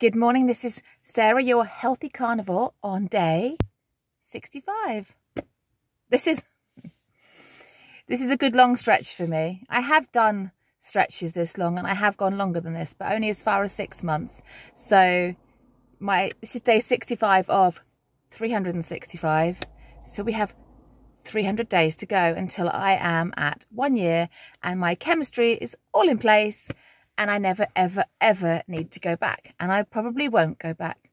Good morning, this is Sarah, your healthy carnivore on day 65. This is a good long stretch for me. I have done stretches this long and I have gone longer than this, but only as far as 6 months. So this is day 65 of 365. So we have 300 days to go until I am at 1 year and my chemistry is all in place. And I never, ever, ever need to go back. And I probably won't go back.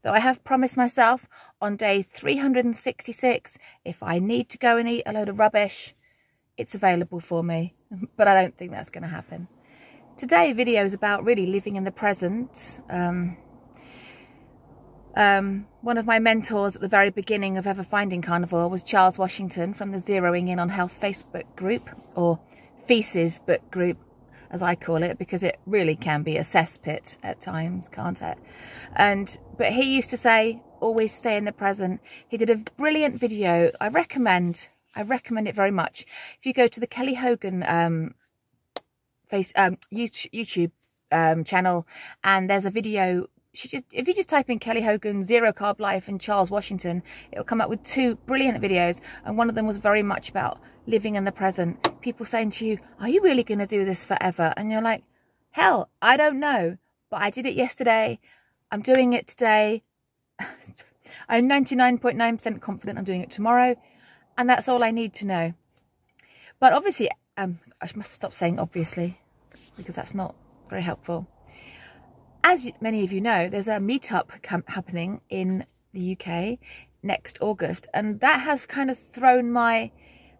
Though I have promised myself on day 366, if I need to go and eat a load of rubbish, it's available for me. But I don't think that's going to happen. Today's video is about really living in the present. One of my mentors at the very beginning of ever finding carnivore was Charles Washington from the Zeroing In on Health Facebook group, or Feces book group, as I call it, because it really can be a cesspit at times, can't it? But he used to say, always stay in the present. He did a brilliant video. I recommend it very much. If you go to the Kelly Hogan YouTube channel, and there's a video, if you just type in Kelly Hogan Zero Carb Life and Charles Washington, it will come up with 2 brilliant videos, and one of them was very much about living in the present. People saying to you, are you really going to do this forever? And you're like, hell, I don't know, but I did it yesterday. I'm doing it today. I'm 99.9% confident I'm doing it tomorrow, and that's all I need to know. But obviously, I must stop saying obviously, because that's not very helpful. As many of you know, there's a meetup happening in the UK next August, and that has kind of thrown my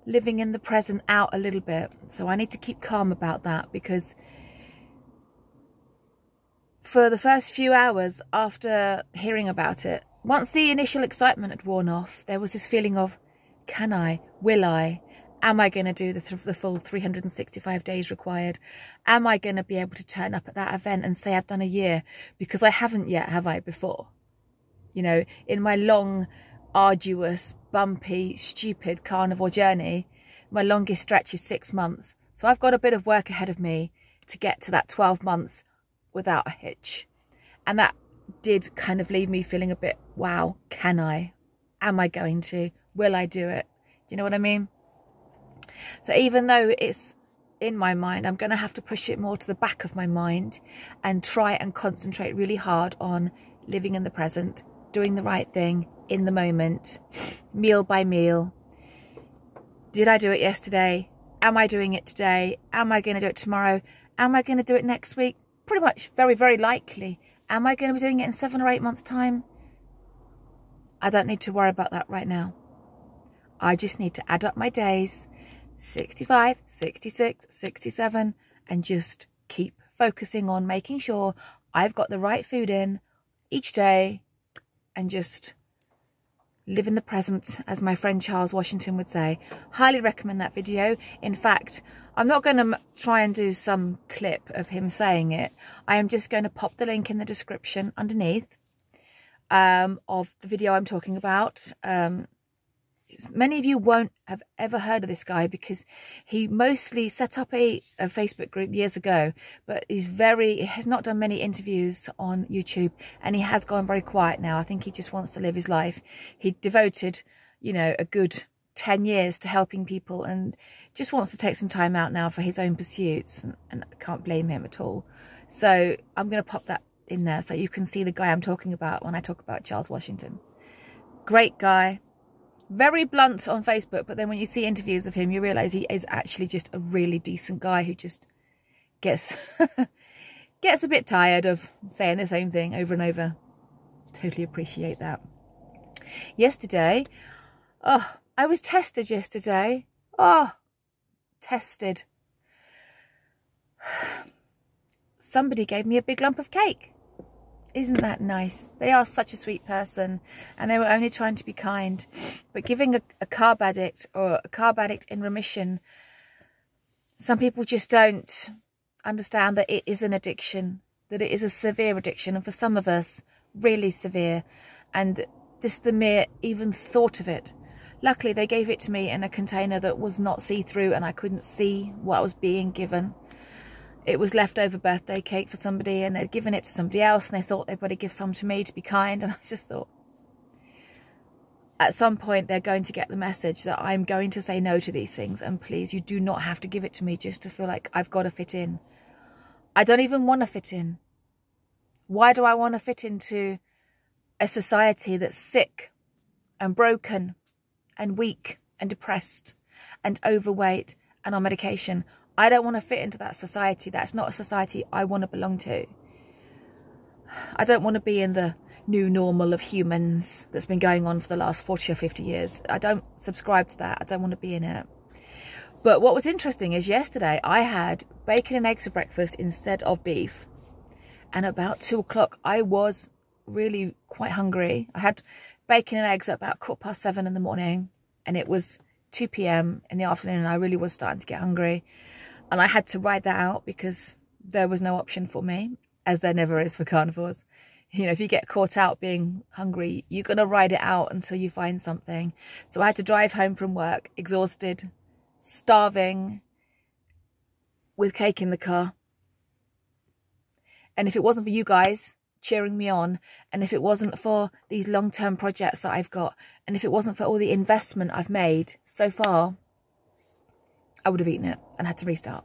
living in the present out a little bit. So I need to keep calm about that, because for the first few hours after hearing about it, once the initial excitement had worn off, there was this feeling of, can I? Will I? Am I going to do the full 365 days required? Am I going to be able to turn up at that event and say I've done a year? Because I haven't yet, have I, before? You know, in my long, arduous, bumpy, stupid carnivore journey, my longest stretch is 6 months. So I've got a bit of work ahead of me to get to that 12 months without a hitch. And that did kind of leave me feeling a bit, wow, can I? Am I going to? Will I do it? Do you know what I mean? So even though it's in my mind, I'm going to have to push it more to the back of my mind and try and concentrate really hard on living in the present, doing the right thing in the moment, meal by meal. Did I do it yesterday? Am I doing it today? Am I going to do it tomorrow? Am I going to do it next week? Pretty much, very, very likely. Am I going to be doing it in 7 or 8 months' time? I don't need to worry about that right now. I just need to add up my days, 65, 66, 67, and just keep focusing on making sure I've got the right food in each day, and just live in the present, as my friend Charles Washington would say. Highly recommend that video. In fact, I'm not going to try and do some clip of him saying it. I am just going to pop the link in the description underneath of the video I'm talking about. Many of you won't have ever heard of this guy, because he mostly set up a Facebook group years ago, but he has not done many interviews on YouTube, and he has gone very quiet now. I think he just wants to live his life. He devoted, you know, a good 10 years to helping people, and just wants to take some time out now for his own pursuits, and I can't blame him at all. So I'm going to pop that in there so you can see the guy I'm talking about when I talk about Charles Washington. Great guy. Very blunt on Facebook, but then when you see interviews of him, you realise he is actually just a really decent guy who just gets gets a bit tired of saying the same thing over and over. Totally appreciate that. Yesterday, I was tested yesterday. Tested. Somebody gave me a big lump of cake. Isn't that nice? They are such a sweet person, and they were only trying to be kind. But giving a carb addict, or a carb addict in remission, some people just don't understand that it is an addiction, that it is a severe addiction, and for some of us, really severe. And just the mere even thought of it. Luckily, they gave it to me in a container that was not see-through, and I couldn't see what was being given. it was leftover birthday cake for somebody and they'd given it to somebody else and they thought they'd better give some to me to be kind. And I just thought, at some point they're going to get the message that I'm going to say no to these things, and please, you do not have to give it to me just to feel like I've got to fit in. I don't even want to fit in. Why do I want to fit into a society that's sick and broken and weak and depressed and overweight and on medication? I don't want to fit into that society. That's not a society I want to belong to. I don't want to be in the new normal of humans that's been going on for the last 40 or 50 years. I don't subscribe to that. I don't want to be in it. But what was interesting is yesterday I had bacon and eggs for breakfast instead of beef. And about 2 o'clock, I was really quite hungry. I had bacon and eggs at about 7:15 in the morning. And it was 2 p.m. in the afternoon. And I really was starting to get hungry. And I had to ride that out because there was no option for me, as there never is for carnivores. You know, if you get caught out being hungry, you're going to ride it out until you find something. So I had to drive home from work, exhausted, starving, with cake in the car. And if it wasn't for you guys cheering me on, and if it wasn't for these long-term projects that I've got, and if it wasn't for all the investment I've made so far, I would have eaten it and had to restart.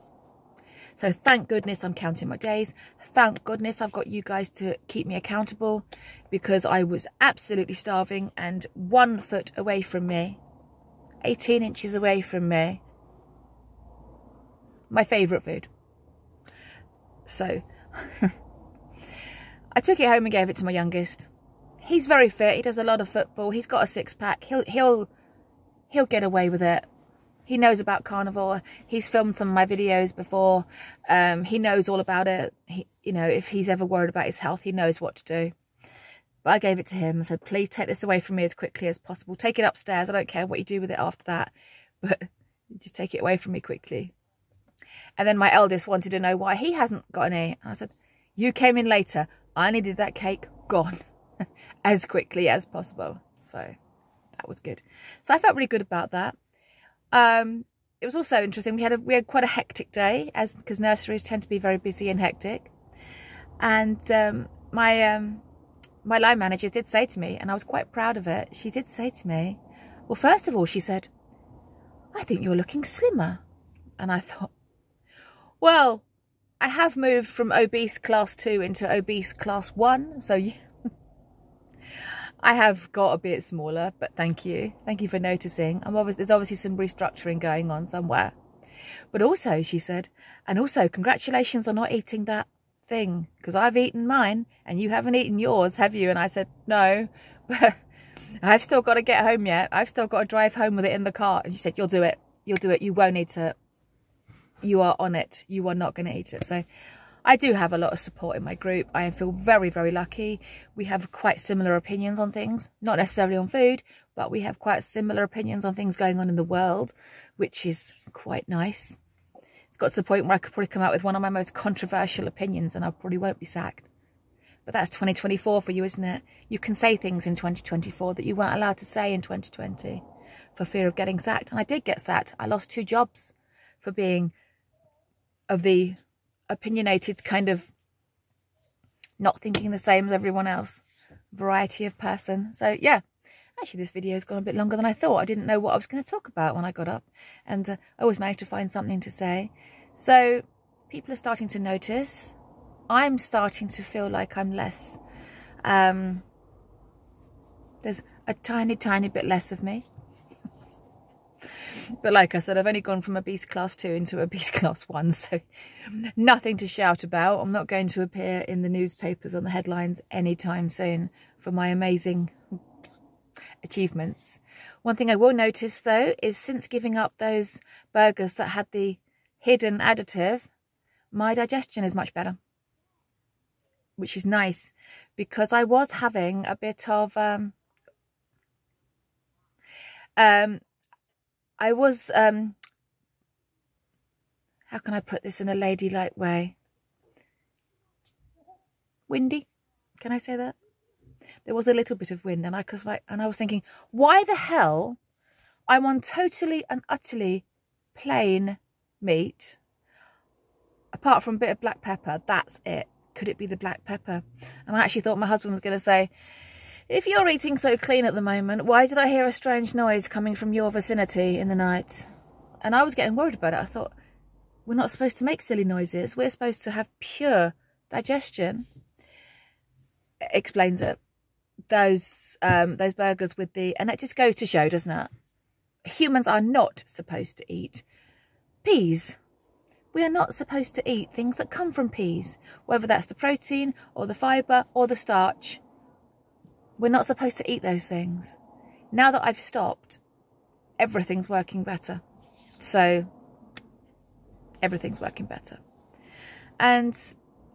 So thank goodness I'm counting my days. Thank goodness I've got you guys to keep me accountable, because I was absolutely starving, and 1 foot away from me, 18 inches away from me, my favourite food. So I took it home and gave it to my youngest. He's very fit. He does a lot of football. He's got a six-pack. He'll get away with it. He knows about carnivore. He's filmed some of my videos before. He knows all about it. You know, if he's ever worried about his health, he knows what to do. But I gave it to him and said, please take this away from me as quickly as possible. Take it upstairs. I don't care what you do with it after that, but just take it away from me quickly. And then my eldest wanted to know why he hasn't got any. And I said, you came in later. I needed that cake gone as quickly as possible. So that was good. So I felt really good about that. It was also interesting. We had quite a hectic day, because nurseries tend to be very busy and hectic. And my line manager did say to me, and I was quite proud of it. She did say to me, well, first of all, she said, I think you're looking slimmer. And I thought, well, I have moved from obese class 2 into obese class 1, so yeah. I have got a bit smaller, but thank you. Thank you for noticing. There's obviously some restructuring going on somewhere. But also, she said, and also congratulations on not eating that thing, because I've eaten mine and you haven't eaten yours, have you? And I said, no, but I've still got to get home yet. I've still got to drive home with it in the car. And she said, you'll do it. You'll do it. You won't eat it. You are on it. You are not going to eat it. So I do have a lot of support in my group. I feel very, very lucky. We have quite similar opinions on things, not necessarily on food, but we have quite similar opinions on things going on in the world, which is quite nice. It's got to the point where I could probably come out with one of my most controversial opinions and I probably won't be sacked. But that's 2024 for you, isn't it? You can say things in 2024 that you weren't allowed to say in 2020 for fear of getting sacked. And I did get sacked. I lost 2 jobs for being of the opinionated kind of not thinking the same as everyone else variety of person. So yeah, actually this video has gone a bit longer than I thought. I didn't know what I was going to talk about when I got up, and I always managed to find something to say. So people are starting to notice. I'm starting to feel like I'm less there's a tiny bit less of me. But like I said, I've only gone from obese class 2 into obese class 1, so nothing to shout about. I'm not going to appear in the newspapers on the headlines anytime soon for my amazing achievements. One thing I will notice though is since giving up those burgers that had the hidden additive, my digestion is much better, which is nice, because I was having a bit of I was, how can I put this in a ladylike way? Windy? Can I say that? There was a little bit of wind, and I was thinking, why the hell I'm on totally and utterly plain meat, a apart from a bit of black pepper. That's it. Could it be the black pepper? And I actually thought my husband was going to say, if you're eating so clean at the moment, why did I hear a strange noise coming from your vicinity in the night? And I was getting worried about it. I thought, we're not supposed to make silly noises. We're supposed to have pure digestion. Explains it. Those burgers with the... And that just goes to show, doesn't it? Humans are not supposed to eat peas. We are not supposed to eat things that come from peas. Whether that's the protein or the fibre or the starch. We're not supposed to eat those things. Now that I've stopped, everything's working better. So, everything's working better. And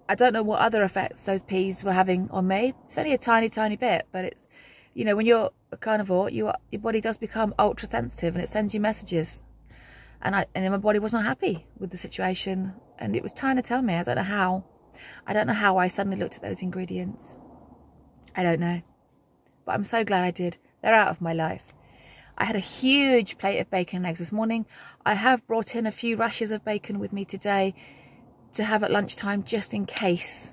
I don't know what other effects those peas were having on me. It's only a tiny, tiny bit, but it's, you know, when you're a carnivore, your body does become ultra sensitive and it sends you messages. And my body was not happy with the situation, and it was trying to tell me. I don't know how. I don't know how I suddenly looked at those ingredients. I don't know. But I'm so glad I did. They're out of my life. I had a huge plate of bacon and eggs this morning. I have brought in a few rashers of bacon with me today to have at lunchtime, just in case,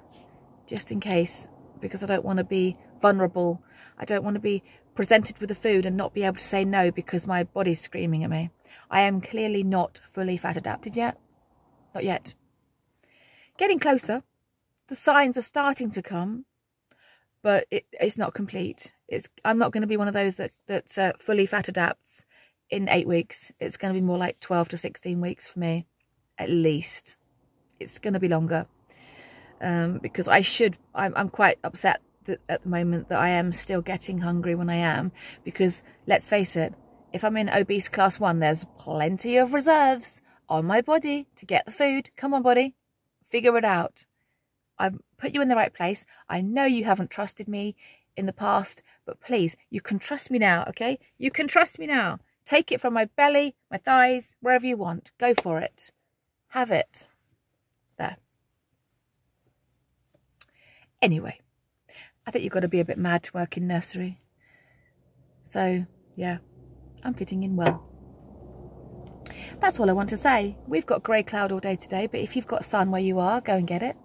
because I don't want to be vulnerable. I don't want to be presented with the food and not be able to say no because my body's screaming at me. I am clearly not fully fat adapted yet. Not yet. Getting closer. The signs are starting to come, but it's not complete. I'm not going to be one of those that fully fat adapts in 8 weeks. It's going to be more like 12 to 16 weeks for me, at least. It's going to be longer, because I'm quite upset at the moment that I am still getting hungry when I am, because let's face it, if I'm in obese class 1, there's plenty of reserves on my body to get the food. Come on, body, figure it out. I've put you in the right place. I know you haven't trusted me in the past, but please, you can trust me now, okay? You can trust me now. Take it from my belly, my thighs, wherever you want. Go for it. Have it. There. Anyway, I think you've got to be a bit mad to work in nursery. So, yeah, I'm fitting in well. That's all I want to say. We've got grey cloud all day today, but if you've got sun where you are, go and get it.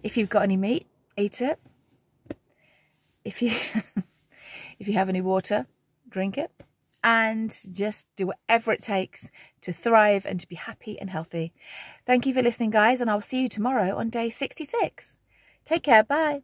If you've got any meat, eat it. If you have any water, drink it. And just do whatever it takes to thrive and to be happy and healthy. Thank you for listening, guys, and I'll see you tomorrow on day 66. Take care. Bye.